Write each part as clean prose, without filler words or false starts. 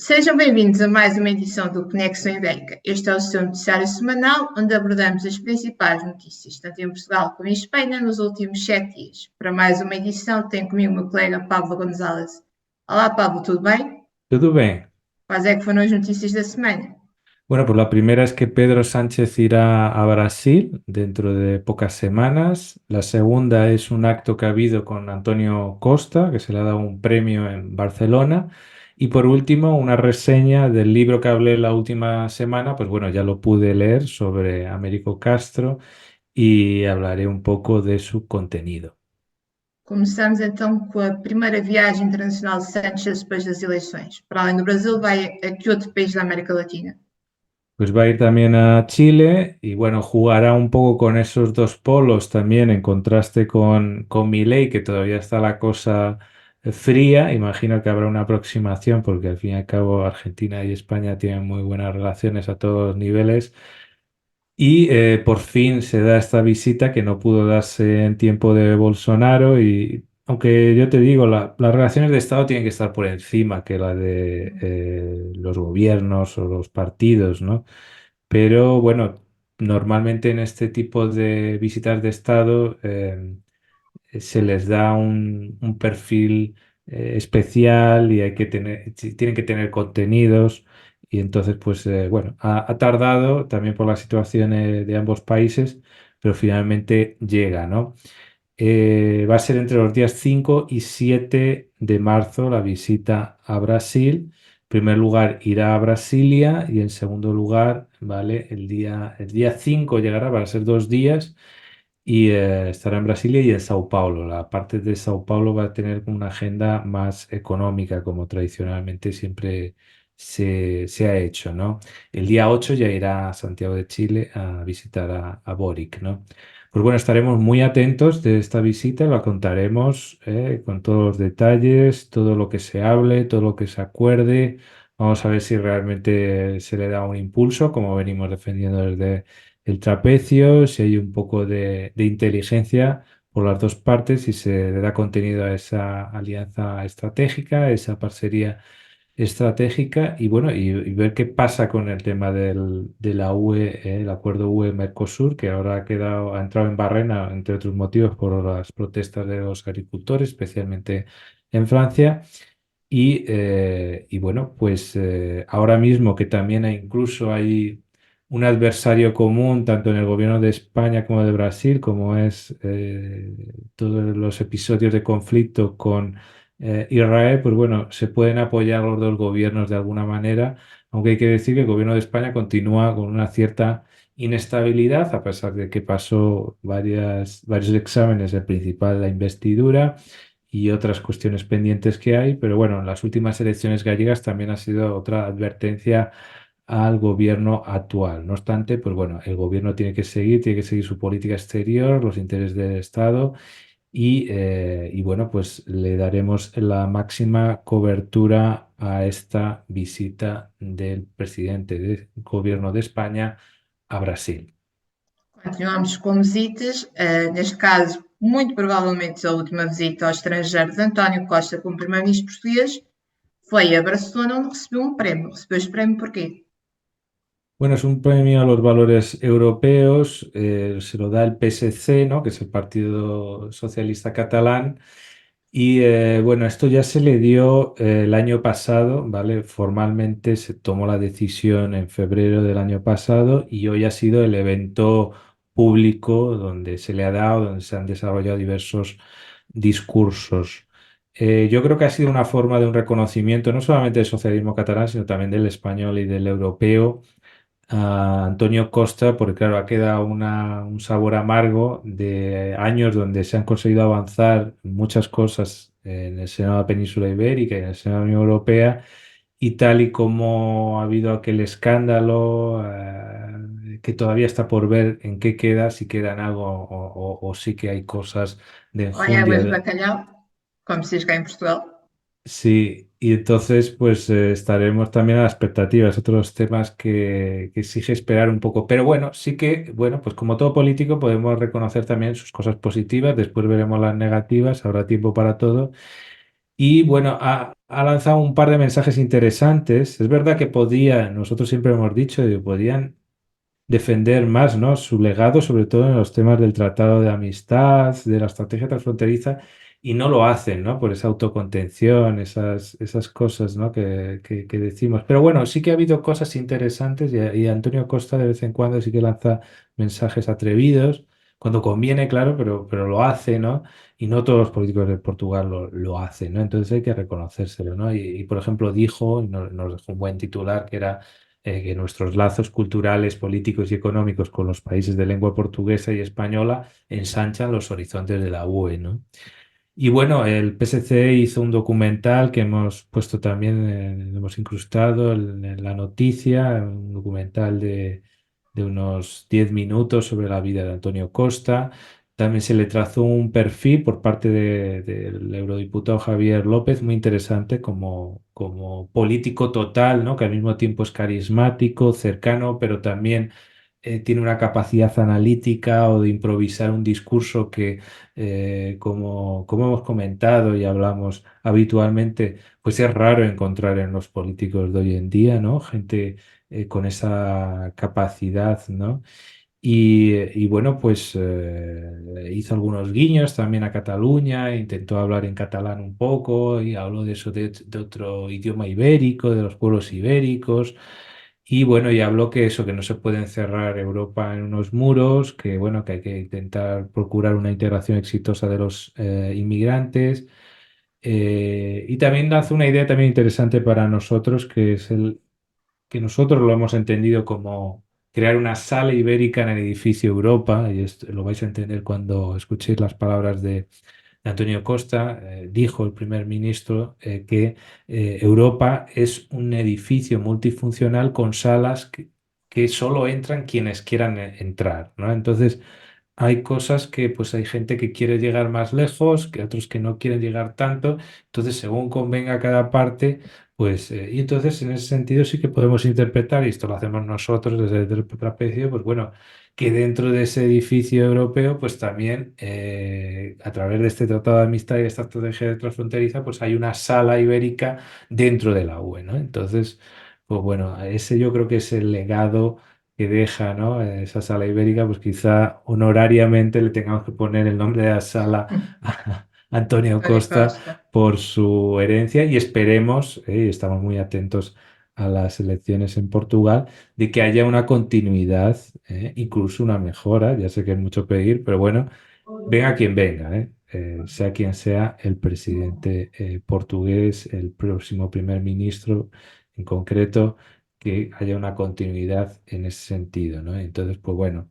Sejam bem-vindos a mais uma edição do Conexão Ibérica. Este é o seu noticiário semanal, onde abordamos as principais notícias, tanto em Portugal como em Espanha, nos últimos 7 dias. Para mais uma edição, tenho comigo o meu colega Pablo González. Olá, Pablo, tudo bem? Tudo bem. Quais é que foram as notícias da semana? Bueno, pues la primera es que Pedro Sánchez irá a Brasil dentro de pocas semanas. La segunda es un acto que ha habido con Antonio Costa, que se le ha dado un premio en Barcelona. Y por último, una reseña del libro que hablé la última semana, pues bueno, ya lo pude leer sobre Américo Castro y hablaré un poco de su contenido. Começamos então com a primeira viagem internacional de Sánchez depois das eleições. Para além do Brasil, vai a que outro país da América Latina? Pues va a ir también a Chile y bueno, jugará un poco con esos dos polos también en contraste con Milei, que todavía está la cosa fría. Imagino que habrá una aproximación porque al fin y al cabo Argentina y España tienen muy buenas relaciones a todos los niveles. Y por fin se da esta visita que no pudo darse en tiempo de Bolsonaro y aunque yo te digo, las relaciones de Estado tienen que estar por encima que la de los gobiernos o los partidos, ¿no? Pero bueno, normalmente en este tipo de visitas de Estado se les da un perfil especial y hay que tener, tienen que tener contenidos. Y entonces, pues bueno, ha tardado también por la situación de ambos países, pero finalmente llega, ¿no? Va a ser entre los días 5 y 7 de marzo la visita a Brasil. En primer lugar irá a Brasilia y en segundo lugar, ¿vale? El día 5 llegará, van a ser 2 días y estará en Brasilia y en Sao Paulo. La parte de Sao Paulo va a tener una agenda más económica, como tradicionalmente siempre se ha hecho, ¿no? El día 8 ya irá a Santiago de Chile a visitar a Boric, ¿no? Pues bueno, estaremos muy atentos de esta visita, la contaremos con todos los detalles, todo lo que se hable, todo lo que se acuerde. Vamos a ver si realmente se le da un impulso, como venimos defendiendo desde el trapecio, si hay un poco de inteligencia por las dos partes y se le da contenido a esa alianza estratégica, esa parcería estratégica y bueno, y ver qué pasa con el tema de la UE, el acuerdo UE-Mercosur, que ahora ha entrado en barrena, entre otros motivos, por las protestas de los agricultores, especialmente en Francia. Y bueno, pues ahora mismo que también incluso hay un adversario común, tanto en el gobierno de España como de Brasil, como es todos los episodios de conflicto con Israel, pues bueno, se pueden apoyar los dos gobiernos de alguna manera, aunque hay que decir que el gobierno de España continúa con una cierta inestabilidad, a pesar de que pasó varios exámenes, el principal, la investidura y otras cuestiones pendientes que hay, pero bueno, en las últimas elecciones gallegas también ha sido otra advertencia al gobierno actual. No obstante, pues bueno, el gobierno tiene que seguir su política exterior, los intereses del Estado y bueno, pues le daremos la máxima cobertura a esta visita del presidente del gobierno de España a Brasil. Continuamos com visitas, neste caso, muito provavelmente a última visita ao estrangeiro de António Costa como primeiro-ministro português foi a Barcelona, onde recebeu um prémio. Recebeu este prémio porquê? Bueno, es un premio a los valores europeos, se lo da el PSC, ¿no? Que es el Partido Socialista Catalán. Y bueno, esto ya se le dio el año pasado, ¿vale? Formalmente se tomó la decisión en febrero del año pasado y hoy ha sido el evento público donde se le ha dado, donde se han desarrollado diversos discursos. Yo creo que ha sido una forma de un reconocimiento no solamente del socialismo catalán, sino también del español y del europeo a Antonio Costa, porque claro, ha quedado un sabor amargo de años donde se han conseguido avanzar muchas cosas en el seno de la península ibérica y en el seno de la Unión Europea, y tal y como ha habido aquel escándalo, que todavía está por ver en qué queda, si queda en algo o sí que hay cosas de Ou em águas de enjundia. bacalhau, como se diz cá em Portugal. Sí, y entonces pues estaremos también a la expectativa, es otros temas que exige esperar un poco. Pero bueno, sí que, bueno, pues como todo político podemos reconocer también sus cosas positivas, después veremos las negativas, habrá tiempo para todo. Y bueno, ha lanzado un par de mensajes interesantes. Es verdad que nosotros siempre hemos dicho que podían defender más, ¿no? Su legado, sobre todo en los temas del tratado de amistad, de la estrategia transfronteriza, y no lo hacen, ¿no? Por esa autocontención, esas cosas, ¿no? Que decimos. Pero bueno, sí que ha habido cosas interesantes y Antonio Costa de vez en cuando sí que lanza mensajes atrevidos, cuando conviene, claro, pero lo hace, ¿no? Y no todos los políticos de Portugal lo hacen, ¿no? Entonces hay que reconocérselo, ¿no? Por ejemplo, dijo, y nos dejó un buen titular, que era que nuestros lazos culturales, políticos y económicos con los países de lengua portuguesa y española ensanchan los horizontes de la UE, ¿no? Y bueno, el PSC hizo un documental que hemos puesto también, hemos incrustado en la noticia, un documental de unos 10 minutos sobre la vida de Antonio Costa. También se le trazó un perfil por parte del eurodiputado Javier López, muy interesante como político total, ¿no? Que al mismo tiempo es carismático, cercano, pero también tiene una capacidad analítica o de improvisar un discurso que como hemos comentado y hablamos habitualmente, pues es raro encontrar en los políticos de hoy en día, ¿no? Gente con esa capacidad, ¿no? Y bueno, pues hizo algunos guiños también a Cataluña, intentó hablar en catalán un poco y habló de eso, de otro idioma ibérico, de los pueblos ibéricos. Y bueno, y habló que eso, que no se puede encerrar Europa en unos muros, que bueno, que hay que intentar procurar una integración exitosa de los inmigrantes. Y también hace una idea también interesante para nosotros, que es que nosotros lo hemos entendido como crear una sala ibérica en el edificio Europa, y esto lo vais a entender cuando escuchéis las palabras de Antonio Costa. Dijo el primer ministro que Europa es un edificio multifuncional con salas que solo entran quienes quieran entrar, ¿no? Entonces, hay cosas que pues hay gente que quiere llegar más lejos, que otros que no quieren llegar tanto, entonces según convenga cada parte, pues y entonces en ese sentido sí que podemos interpretar, y esto lo hacemos nosotros desde el trapecio, pues bueno, que dentro de ese edificio europeo, pues también a través de este tratado de amistad y esta estrategia transfronteriza, pues hay una sala ibérica dentro de la UE, ¿no? Entonces, pues bueno, ese yo creo que es el legado que deja, ¿no? Esa sala ibérica, pues quizá honorariamente le tengamos que poner el nombre de la sala a Antonio António Costa Costa. por su herencia y esperemos, y estamos muy atentos a las elecciones en Portugal, de que haya una continuidad, incluso una mejora, ya sé que es mucho pedir, pero bueno, venga quien venga, sea quien sea el presidente portugués, el próximo primer ministro en concreto, que haya una continuidad en ese sentido, ¿no? Entonces, pues bueno,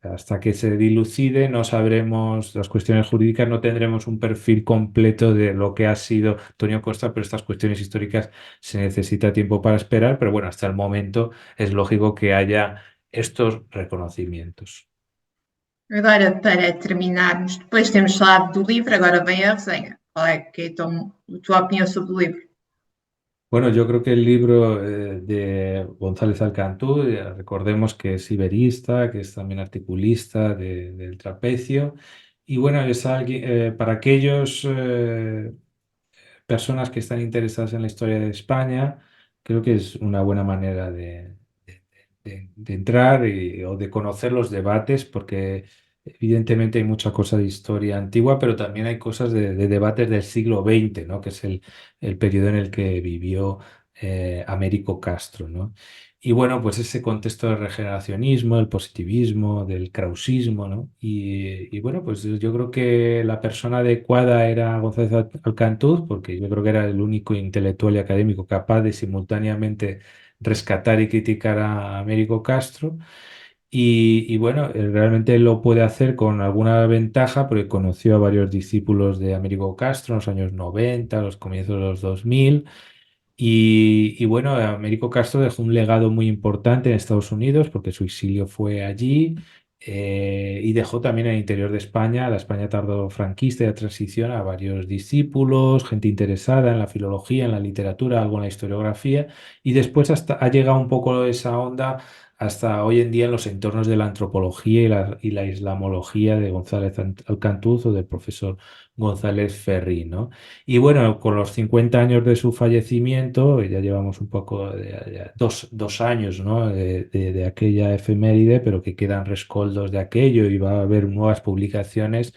hasta que se dilucide no sabremos las cuestiones jurídicas, no tendremos un perfil completo de lo que ha sido Antonio Costa, pero estas cuestiones históricas se necesita tiempo para esperar, pero bueno, hasta el momento es lógico que haya estos reconocimientos. Agora, para terminarmos, depois temos falado do livro, agora vem a resenha. Qual é que é então a tua opinião sobre o livro? Bueno, yo creo que el libro de González Alcantú, recordemos que es iberista, que es también articulista del trapecio, y bueno, es alguien, para aquellos personas que están interesadas en la historia de España, creo que es una buena manera de entrar o de conocer los debates, porque evidentemente hay mucha cosa de historia antigua, pero también hay cosas de debates del siglo XX, ¿no? Que es el periodo en el que vivió Américo Castro, ¿no? Y bueno, pues ese contexto del regeneracionismo, el positivismo, del krausismo, ¿no? Y bueno, pues yo creo que la persona adecuada era González Alcantuz, porque yo creo que era el único intelectual y académico capaz de simultáneamente rescatar y criticar a Américo Castro. Y bueno, realmente él lo puede hacer con alguna ventaja porque conoció a varios discípulos de Américo Castro en los años 90, los comienzos de los 2000. Y bueno, Américo Castro dejó un legado muy importante en Estados Unidos porque su exilio fue allí, y dejó también en el interior de España, la España tardofranquista y de transición, a varios discípulos, gente interesada en la filología, en la literatura, algo en la historiografía, y después hasta ha llegado un poco esa onda hasta hoy en día en los entornos de la antropología y la islamología de González Alcantuz o del profesor González Ferri, ¿no? Y bueno, con los 50 años de su fallecimiento, ya llevamos un poco, ya dos años, ¿no? De aquella efeméride, pero que quedan rescoldos de aquello y va a haber nuevas publicaciones.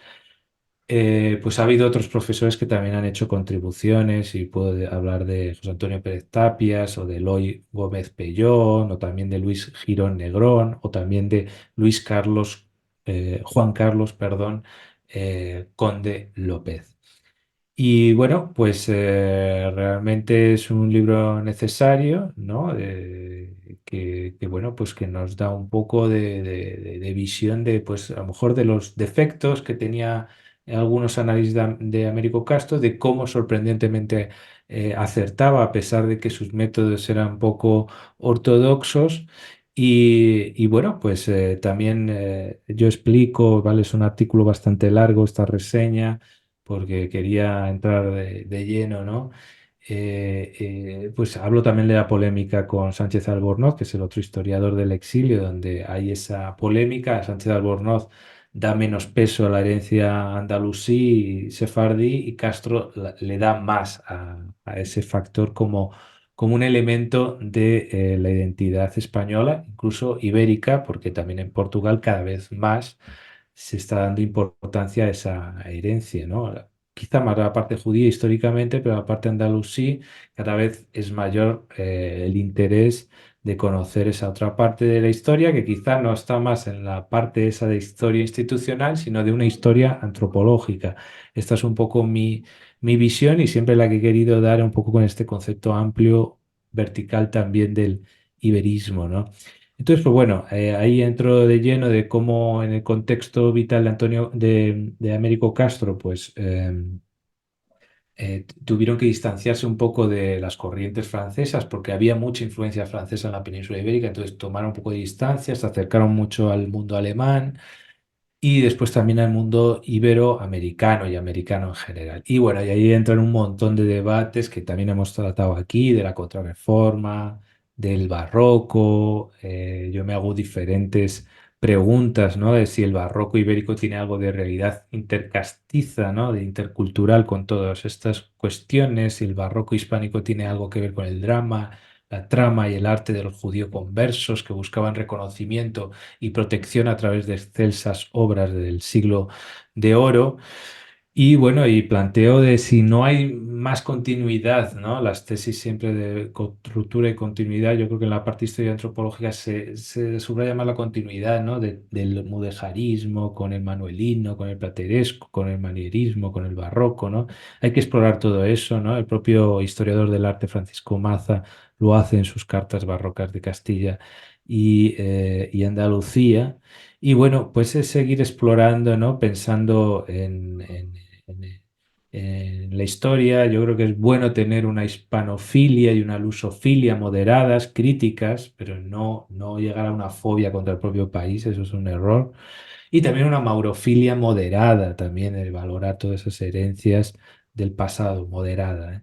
Pues ha habido otros profesores que también han hecho contribuciones y puedo hablar de José Antonio Pérez Tapias o de Eloy Gómez Pellón o también de Luis Girón Negrón o también de Juan Carlos, perdón, Conde López. Y bueno, pues realmente es un libro necesario, ¿no? Bueno, pues que nos da un poco de visión de, pues a lo mejor de los defectos que tenía algunos análisis de Américo Castro, de cómo sorprendentemente acertaba a pesar de que sus métodos eran poco ortodoxos. Y bueno, pues también yo explico, ¿vale? Es un artículo bastante largo esta reseña porque quería entrar de lleno, ¿no? Pues hablo también de la polémica con Sánchez Albornoz, que es el otro historiador del exilio, donde hay esa polémica. Sánchez Albornoz da menos peso a la herencia andalusí y sefardí y Castro le da más a ese factor como un elemento de la identidad española, incluso ibérica, porque también en Portugal cada vez más se está dando importancia a esa herencia, ¿no? Quizá más a la parte judía históricamente, pero la parte andalusí cada vez es mayor el interés de conocer esa otra parte de la historia, que quizá no está más en la parte esa de historia institucional, sino de una historia antropológica. Esta es un poco mi visión y siempre la que he querido dar un poco con este concepto amplio, vertical también del iberismo, ¿no? Entonces, pues bueno, ahí entro de lleno de cómo en el contexto vital de de Américo Castro, pues tuvieron que distanciarse un poco de las corrientes francesas porque había mucha influencia francesa en la península ibérica, entonces tomaron un poco de distancia, se acercaron mucho al mundo alemán y después también al mundo iberoamericano y americano en general. Y bueno, y ahí entran un montón de debates que también hemos tratado aquí, de la Contrarreforma, del barroco. Yo me hago diferentes preguntas, ¿no? De si el barroco ibérico tiene algo de realidad intercastiza, ¿no? De intercultural con todas estas cuestiones, si el barroco hispánico tiene algo que ver con el drama, la trama y el arte de los judíos conversos que buscaban reconocimiento y protección a través de excelsas obras del siglo de oro. Y bueno, y planteo de si no hay más continuidad, ¿no? Las tesis siempre de ruptura y continuidad, yo creo que en la parte historia antropológica se subraya más la continuidad, ¿no? Del mudejarismo con el manuelino, con el plateresco, con el manierismo, con el barroco, ¿no? Hay que explorar todo eso, ¿no? El propio historiador del arte Francisco Maza lo hace en sus cartas barrocas de Castilla y Andalucía. Y bueno, pues es seguir explorando, ¿no? Pensando en- en la historia. Yo creo que es bueno tener una hispanofilia y una lusofilia moderadas, críticas, pero no llegar a una fobia contra el propio país, eso es un error. Y también una maurofilia moderada, también el valorar todas esas herencias del pasado, moderada, ¿eh?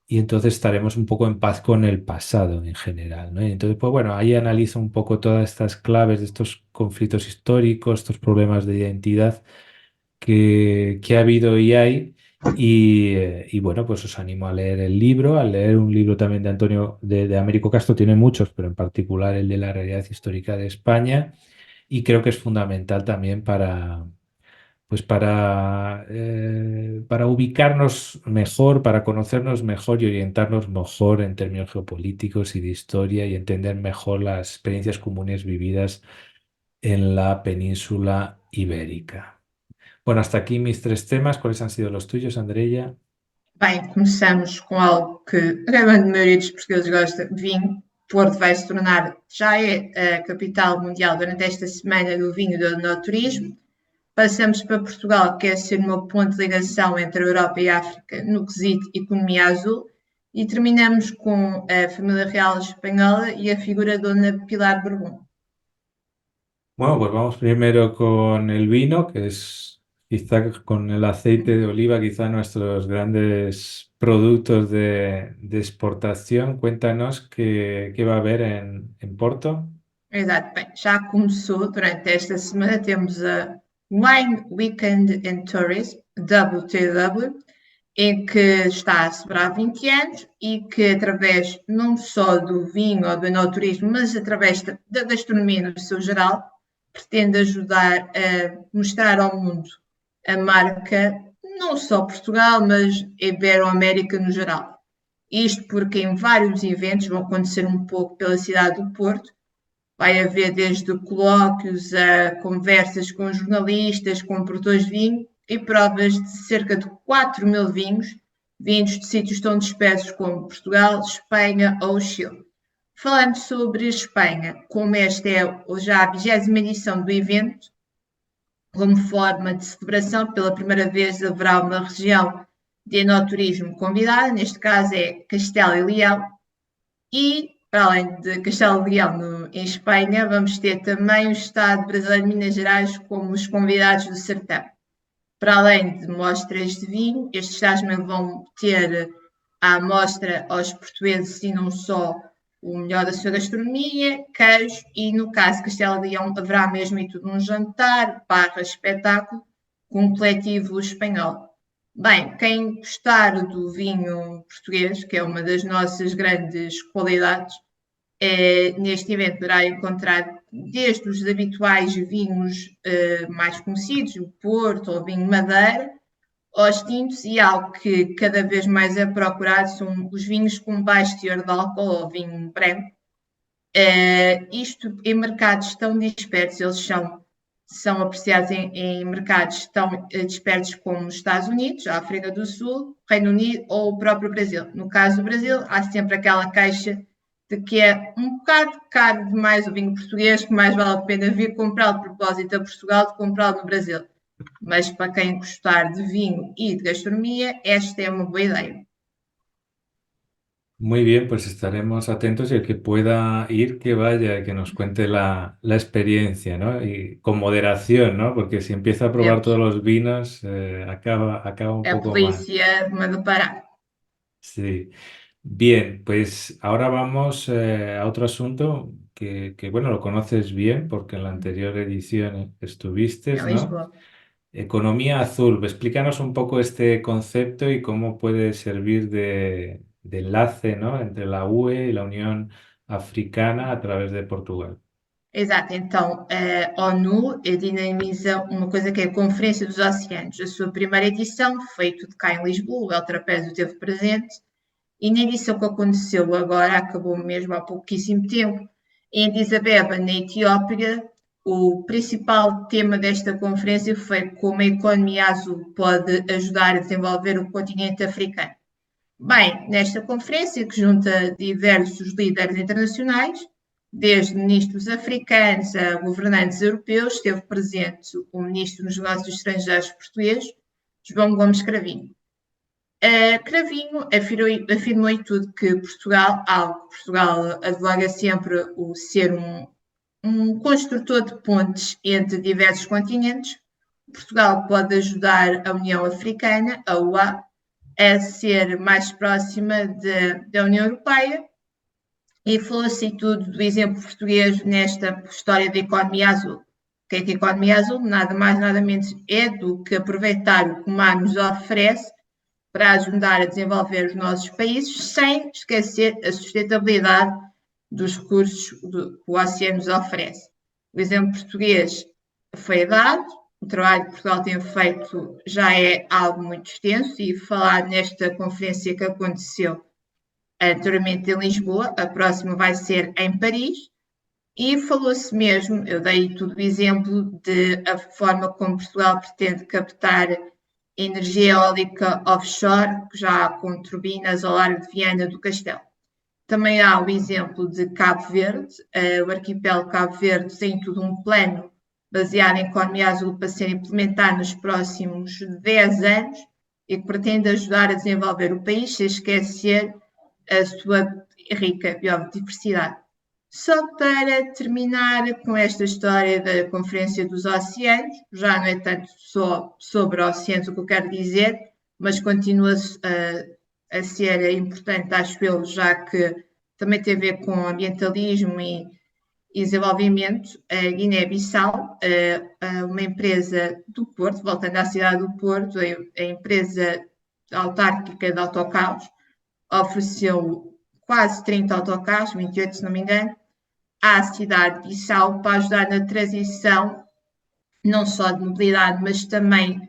Y entonces estaremos un poco en paz con el pasado en general, ¿no? Y entonces, pues bueno, ahí analizo un poco todas estas claves de estos conflictos históricos, estos problemas de identidad que ha habido y hay. Y bueno, pues os animo a leer el libro, a leer un libro también de Antonio de Américo Castro, tiene muchos, pero en particular el de la realidad histórica de España. Y creo que es fundamental también pues para ubicarnos mejor, para conocernos mejor y orientarnos mejor en términos geopolíticos y de historia y entender mejor las experiencias comunes vividas en la península ibérica. Bueno, hasta aquí mis tres temas. ¿Cuáles han sido los tuyos, Andreya? Bem, começamos com algo que a grande maioria dos portugueses gosta, vinho. Porto vai se tornar, já é a capital mundial durante esta semana do vinho e do enoturismo. Passamos para Portugal, que quer ser uma ponte de ligação entre a Europa e a África no quesito economia azul. E terminamos com a família real espanhola e a figura de Dona Pilar Borbón. Bueno, pues vamos primero con el vino, que es quizá con el aceite de oliva, quizá nuestros grandes productos de exportación. Cuéntanos qué va a haber en Porto. Exato, bem, já começou durante esta semana, temos a Wine Weekend and Tourism, WTW, em que está a celebrar 20 anos e que através não só do vinho ou do enoturismo, mas através da gastronomia no seu geral, pretende ajudar a mostrar ao mundo a marca, não só Portugal, mas Ibero-América no geral. Isto porque em vários eventos vão acontecer um pouco pela cidade do Porto, vai haver desde colóquios a conversas com jornalistas, com produtores de vinho e provas de cerca de 4.000 vinhos, vindos de sítios tão dispersos como Portugal, Espanha ou Chile. Falando sobre Espanha, como esta é já a 20ª edição do evento, como forma de celebração, pela primeira vez haverá uma região de enoturismo convidada, neste caso é Castela e Leão, e para além de Castelo de Leão em Espanha, vamos ter também o Estado brasileiro de Minas Gerais como os convidados do certame. Para além de mostras de vinho, estes estados também vão ter à mostra aos portugueses e não só o melhor da sua gastronomia, queijo e, no caso de Castelo de Leão, haverá mesmo e tudo um jantar, barra espetáculo, com um coletivo espanhol. Bem, quem gostar do vinho português, que é uma das nossas grandes qualidades, neste evento poderá encontrar desde os habituais vinhos mais conhecidos, o Porto ou o vinho Madeira, aos tintos, e algo que cada vez mais é procurado são os vinhos com baixo teor de álcool ou vinho branco. Isto em mercados tão dispersos, eles são apreciados em mercados tão dispersos como os Estados Unidos, a África do Sul, Reino Unido ou o próprio Brasil. No caso do Brasil, há sempre aquela queixa de que é um bocado caro demais o vinho português, que mais vale a pena vir comprá-lo de propósito a Portugal do que comprá-lo no Brasil. Mas para quem gostar de vinho y de gastronomía, esta es una buena idea. Muy bien, pues estaremos atentos y el que pueda ir, que vaya y que nos cuente la experiencia, ¿no? Y con moderación, ¿no? Porque si empieza a probar todos Temos los vinos, acaba un a poco mal. polícia manda parar. Sí. Bien, pues ahora vamos a otro asunto bueno, lo conoces bien porque en la anterior edición estuviste, Em ¿no? Lisboa. Economía azul. Explícanos un poco este concepto y cómo puede servir de enlace, ¿no? Entre la UE y la Unión Africana a través de Portugal. Exato, então a ONU dinamiza uma coisa que é a Conferência dos Oceanos. A sua primeira edição foi tudo cá em Lisboa, o El Trapézio esteve presente, e na edição que aconteceu agora, acabou mesmo há pouquíssimo tempo, em Addis Abeba, na Etiópia, o principal tema desta conferência foi como a economia azul pode ajudar a desenvolver o continente africano. Bem, nesta conferência, que junta diversos líderes internacionais, desde ministros africanos a governantes europeus, esteve presente o ministro dos Negócios Estrangeiros português, João Gomes Cravinho. Cravinho afirmou em tudo que Portugal, algo que Portugal advoga sempre o ser um construtor de pontes entre diversos continentes. Portugal pode ajudar a União Africana, a UA, a ser mais próxima da União Europeia, e falou-se tudo do exemplo português nesta história da economia azul. O que é que a economia azul? Nada mais, nada menos é do que aproveitar o que o mar nos oferece para ajudar a desenvolver os nossos países, sem esquecer a sustentabilidade dos recursos que o oceano nos oferece. O exemplo português foi dado, o trabalho que Portugal tem feito já é algo muito extenso, e falar nesta conferência que aconteceu anteriormente em Lisboa, a próxima vai ser em Paris, e falou-se mesmo, eu dei tudo o exemplo de a forma como Portugal pretende captar energia eólica offshore, já com turbinas ao largo de Viana do Castelo. Também há o exemplo de Cabo Verde. O arquipélago Cabo Verde tem todo um plano baseado em economia azul para ser implementado nos próximos 10 anos e que pretende ajudar a desenvolver o país sem esquecer a sua rica biodiversidade. Só para terminar com esta história da Conferência dos Oceanos, já não é tanto só sobre oceanos o que eu quero dizer, mas continua a ser importante, acho eu, já que também tem a ver com ambientalismo e desenvolvimento, a Guiné-Bissau, uma empresa do Porto, voltando à cidade do Porto, a empresa autárquica de autocarros, ofereceu quase 30 autocarros, 28 se não me engano, à cidade de Bissau para ajudar na transição não só de mobilidade, mas também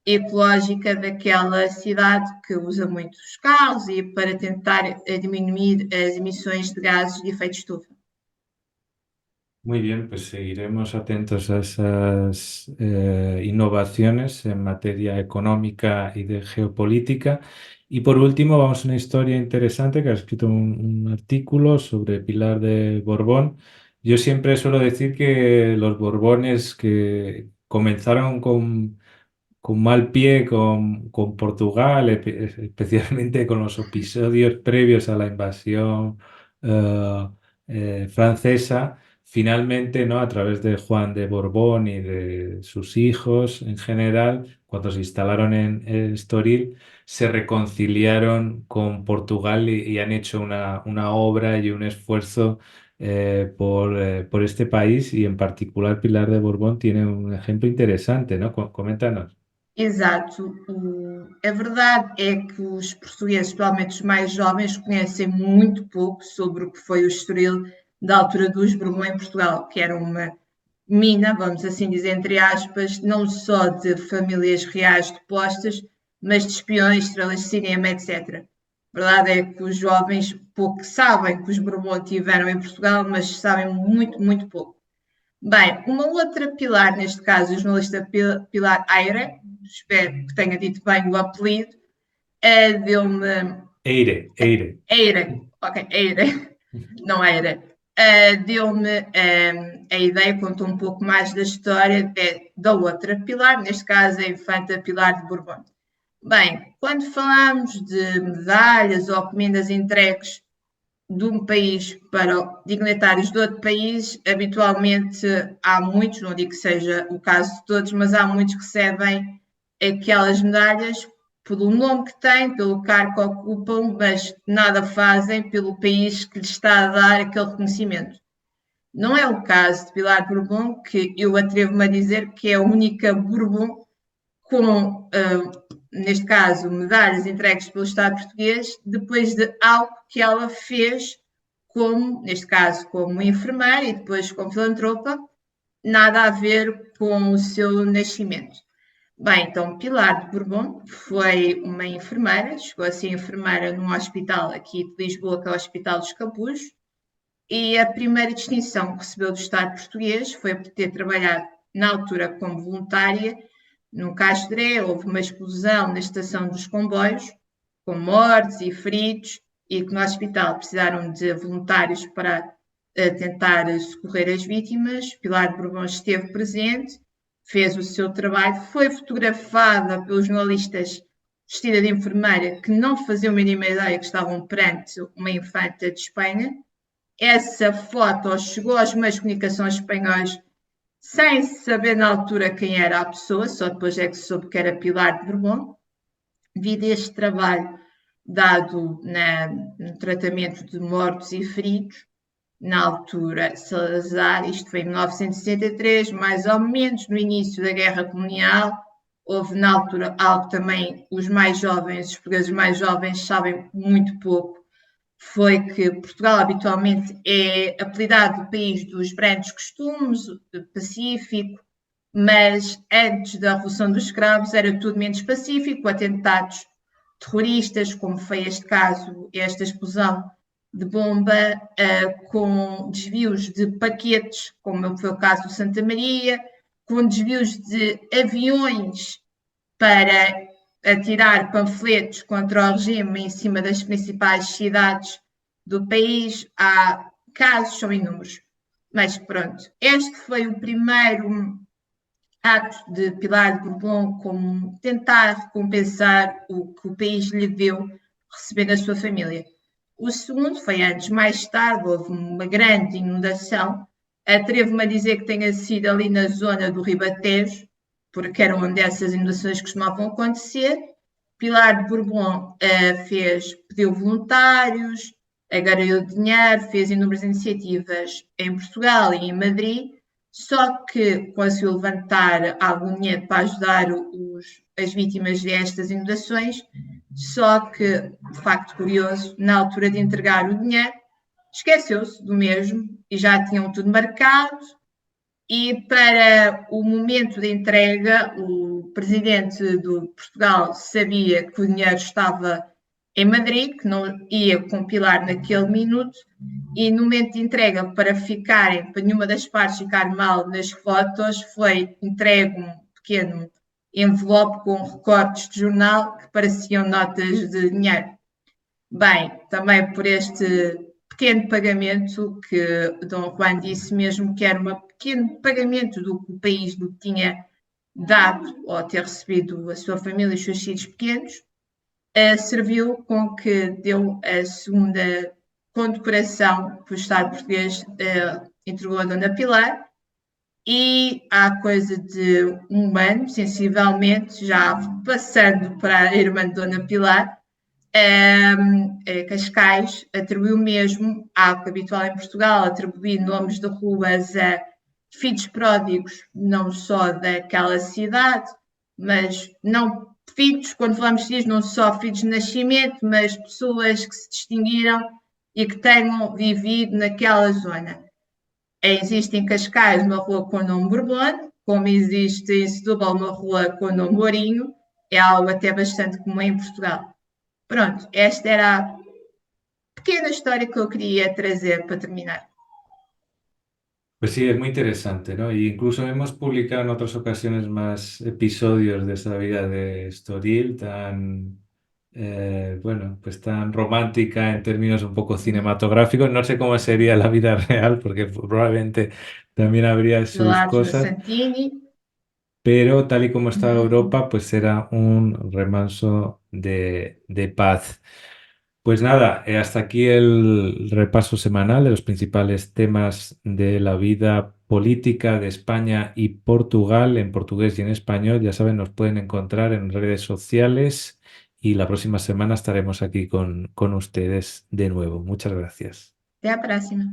ecológica daquela cidade que usa muitos carros e para tentar diminuir as emissões de gases de efeito estufa. Muy bien, pues seguiremos atentos a esas innovaciones en materia económica y de geopolítica. Y por último, vamos a una historia interesante que ha escrito un artículo sobre Pilar de Borbón. Yo siempre suelo decir que los Borbones que comenzaron con mal pie con Portugal, especialmente con los episodios previos a la invasión eh, francesa, finalmente, ¿no? A través de Juan de Borbón y de sus hijos en general, cuando se instalaron en Estoril, se reconciliaron con Portugal y han hecho una obra y un esfuerzo por este país y en particular Pilar de Borbón tiene un ejemplo interesante, ¿no? Coméntanos. Exato. A verdade é que os portugueses, principalmente os mais jovens, conhecem muito pouco sobre o que foi o Estoril da altura dos Bourbons em Portugal, que era uma mina, vamos assim dizer, entre aspas, não só de famílias reais depostas, mas de espiões, estrelas de cinema, etc. A verdade é que os jovens pouco sabem que os Bourbons tiveram em Portugal, mas sabem muito, muito pouco. Bem, uma outra Pilar, neste caso, a jornalista Pilar Aire, espero que tenha dito bem o apelido, deu-me. Eire. Eire, ok, Eire, não Eire. Deu-me a ideia, contou um pouco mais da história da outra Pilar, neste caso a infanta Pilar de Borbón. Bem, quando falamos de medalhas ou encomendas entregues de um país para dignatários de outro país, habitualmente há muitos, não digo que seja o caso de todos, mas há muitos que recebem aquelas medalhas pelo nome que têm, pelo cargo que ocupam, mas nada fazem pelo país que lhes está a dar aquele reconhecimento. Não é o caso de Pilar Bourbon, que eu atrevo-me a dizer que é a única Bourbon com, neste caso, medalhas entregues pelo Estado português, depois de algo que ela fez como, neste caso, como enfermeira e depois como filantropa, nada a ver com o seu nascimento. Bem, então, Pilar de Bourbon foi uma enfermeira, chegou a ser enfermeira num hospital aqui de Lisboa, que é o Hospital dos Capuz, e a primeira distinção que recebeu do Estado português foi por ter trabalhado na altura como voluntária no Castré. Houve uma explosão na estação dos comboios, com mortes e feridos, e que no hospital precisaram de voluntários para tentar socorrer as vítimas. Pilar de Bourbon esteve presente, fez o seu trabalho, foi fotografada pelos jornalistas vestida de enfermeira, que não faziam a mínima ideia que estavam perante uma infanta de Espanha. Essa foto chegou aos meios de comunicação espanhóis sem saber na altura quem era a pessoa, só depois é que se soube que era Pilar de Bourbon, devido a este trabalho dado no tratamento de mortos e feridos. Na altura, Salazar, isto foi em 1963, mais ou menos no início da Guerra Colonial, houve na altura algo também os mais jovens, os portugueses mais jovens sabem muito pouco, foi que Portugal habitualmente é apelidado o país dos brancos costumes, pacífico, mas antes da Revolução dos Escravos era tudo menos pacífico, atentados terroristas, como foi este caso, esta explosão de bomba, com desvios de paquetes, como foi o caso do Santa Maria, com desvios de aviões para atirar panfletos contra o regime em cima das principais cidades do país. Há casos, são inúmeros. Mas pronto, este foi o primeiro ato de Pilar de Bourbon, como tentar recompensar o que o país lhe deu recebendo a sua família. O segundo foi antes, mais tarde, houve uma grande inundação. Atrevo-me a dizer que tenha sido ali na zona do Ribatejo, porque era onde essas inundações costumavam acontecer. Pilar de Bourbon pediu voluntários, Agariou dinheiro, fez inúmeras iniciativas em Portugal e em Madrid, só que conseguiu levantar algum dinheiro para ajudar as vítimas destas inundações, só que, de facto curioso, na altura de entregar o dinheiro, esqueceu-se do mesmo e já tinham tudo marcado. E para o momento de entrega, o presidente de Portugal sabia que o dinheiro estava em Madrid, que não ia compilar naquele minuto, e no momento de entrega, para nenhuma das partes ficar mal nas fotos, foi entregue um pequeno envelope com recortes de jornal que pareciam notas de dinheiro. Bem, também por este pequeno pagamento que Dom Juan disse mesmo que era um pequeno pagamento do que o país lhe tinha dado ou ter recebido a sua família e os seus filhos pequenos, serviu com que deu a segunda condecoração que o Estado português entregou a Dona Pilar, e há coisa de um ano, sensivelmente, já passando para a irmã de Dona Pilar, Cascais atribuiu mesmo, algo habitual em Portugal, atribuir nomes de ruas a filhos pródigos, não só daquela cidade, mas não filhos, quando falamos de filhos, não só filhos de nascimento, mas pessoas que se distinguiram e que tenham vivido naquela zona. Existe em Cascais uma rua com o nome Borbone, como existe em Setúbal uma rua com o nome Mourinho, é algo até bastante comum em Portugal. Pronto, esta era a pequena história que eu queria trazer para terminar. Pues sí, es muy interesante, ¿no? Y incluso hemos publicado en otras ocasiones más episodios de esta vida de Estoril tan, bueno, pues tan romántica en términos un poco cinematográficos. No sé cómo sería la vida real, porque probablemente también habría sus Pilares no cosas, Santini. pero tal y como está Uhum. Europa, pues era un remanso de paz. Pues nada, hasta aquí el repaso semanal de los principales temas de la vida política de España y Portugal en portugués y en español. Ya saben, nos pueden encontrar en redes sociales y la próxima semana estaremos aquí con ustedes de nuevo. Muchas gracias. Até a próxima.